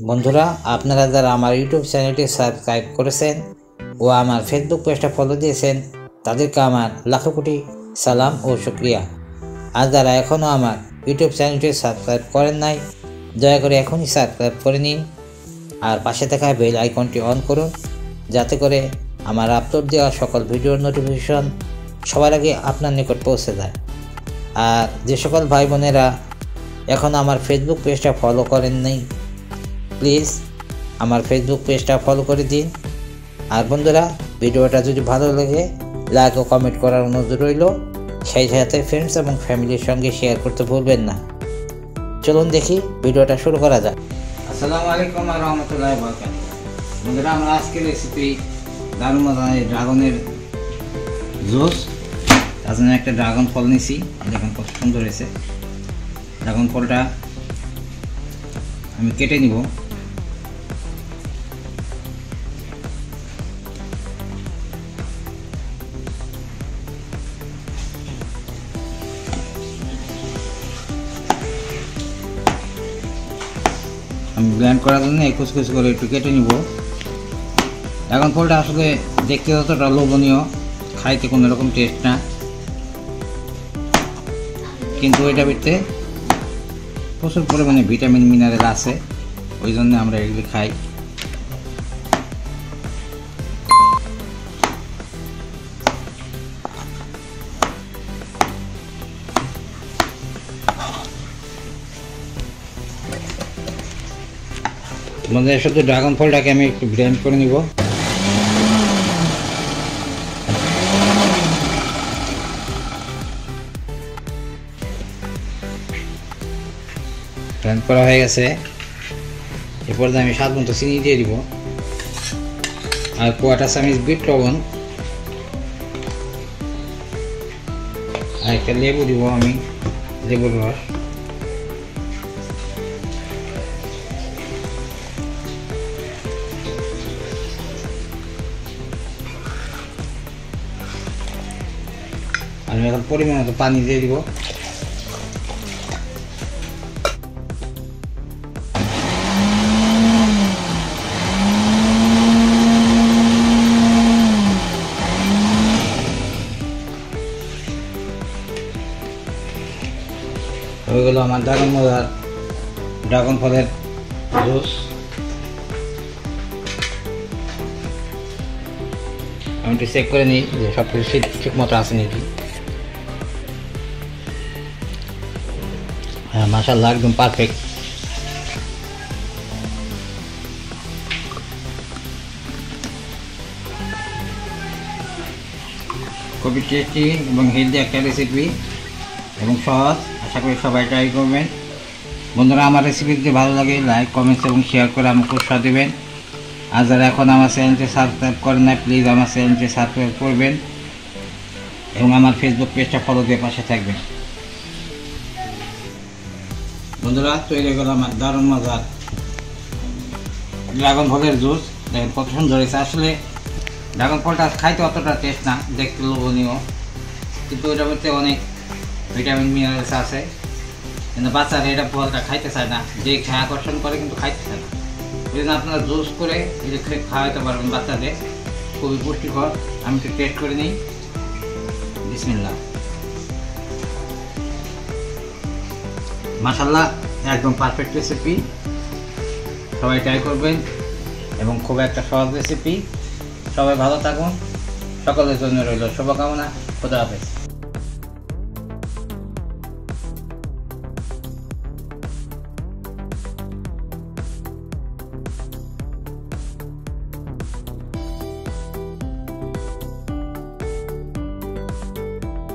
বন্ধুরা, আপনারা যারা আমার ইউটিউব চ্যানেলটি সাবস্ক্রাইব করেছেন ও আমার ফেসবুক পেজটা ফলো দিয়েছেন তাদেরকে আমার লাখো কোটি সালাম ও শুকরিয়া। আর যারা এখনও আমার ইউটিউব চ্যানেলটি সাবস্ক্রাইব করেন নাই, দয়া করে এখনই সাবস্ক্রাইব করে নিন আর পাশে থাকা বেল আইকনটি অন করুন, যাতে করে আমার আপলোড দেওয়া সকল ভিডিওর নোটিফিকেশন সবার আগে আপনার নিকট পৌঁছে যায়। আর যে সকল ভাই বোনেরা এখন আমার ফেসবুক পেজটা ফলো করেন নাই, প্লিজ আমার ফেসবুক পেজটা ফলো করে দিন। আর বন্ধুরা, ভিডিওটা যদি ভালো লাগে লাইক ও কমেন্ট করার অনুরোধ রইল, সেই সাথে ফ্রেন্ডস এবং ফ্যামিলির সঙ্গে শেয়ার করতে ভুলবেন না। চলুন দেখি ভিডিওটা শুরু করা যাক। আসসালামু আলাইকুম ওয়া রাহমাতুল্লাহি ওয়া বারাকাতুহু। বন্ধুরা, আমরা আজকের রেসিপি দারুণ মজার ড্রাগনের জুস। তার জন্য একটা ড্রাগন ফল নিয়েছি, দেখুন কত সুন্দর হয়েছে। ড্রাগন ফলটা আমি কেটে নিব। আমি ব্লেন্ড করার জন্য কুচকুচ করে একটু কেটে নিব। ড্রাগন ফলটা আসলে দেখতে যতটা লোভনীয়, খাইতে কোনো রকম টেস্ট না, কিন্তু এটা ভিতরে প্রচুর পরিমাণে ভিটামিন মিনারেল আছে, ওই জন্য আমরা এগুলি খাই। তোমাদের শুধু ড্রাগন ফলটাকে আমি একটু ব্লেন্ড করে নিব। ব্লেন্ড করা হয়ে গেছে। এরপর আমি স্বাদ মতো চিনি দিয়ে দিব আর কোয়াটা চামচ বিট লবণ আর একটা লেবু দিব, আমি লেবুর রস। আমি এখন পরিমাণ মতো পানি দিয়ে দিব। হয়ে গেল আমার ড্রাগন ফলের জুস। আমি একটু চেক করে নিই যে সব কিছু ঠিক মতো আছে নাকি। হ্যাঁ, মাশাআল্লাহ, একদম পারফেক্ট। খুবই টেস্টি এবং হেলদি একটা রেসিপি এবং সহজ। আশা করি সবাই ট্রাই করবেন। বন্ধুরা, আমার রেসিপি যদি ভালো লাগে লাইক কমেন্টস এবং শেয়ার করে আমাকে উৎসাহ দেবেন। আর যারা এখন আমার চ্যানেলটি সাবস্ক্রাইব করেন না, প্লিজ আমার চ্যানেলটি সাবস্ক্রাইব করবেন এবং আমার ফেসবুক পেজটা ফলো দিয়ে পাশে থাকবেন। বন্ধুরা, তৈরি হয়ে গেল আমার দারুণ মজার ড্রাগন ফলের জুস। দেখেন কত সুন্দর হয়েছে। আসলে ড্রাগন ফলটা খাইতে অতটা টেস্ট না, দেখতে লোভনীয়, কিন্তু এটার মধ্যে অনেক ভিটামিন মিনারেলস আছে। কিন্তু বাচ্চারা এটা ফলটা খাইতে চায় না, যে খেয়ে আকর্ষণ করে কিন্তু খাইতে চায় না। এই জন্য আপনারা জুস করে এটা খাওয়াতে পারবেন বাচ্চাদের, খুবই পুষ্টিকর। আমি একটু টেস্ট করে নিই। বিসমিল্লাহ। মাশাআল্লাহ, একদম পারফেক্ট রেসিপি। সবাই ট্রাই করবেন এবং খুব একটা সহজ রেসিপি। সবাই ভালো থাকুন। সকলের জন্য রইল শুভকামনা। খোদা হাফেজ।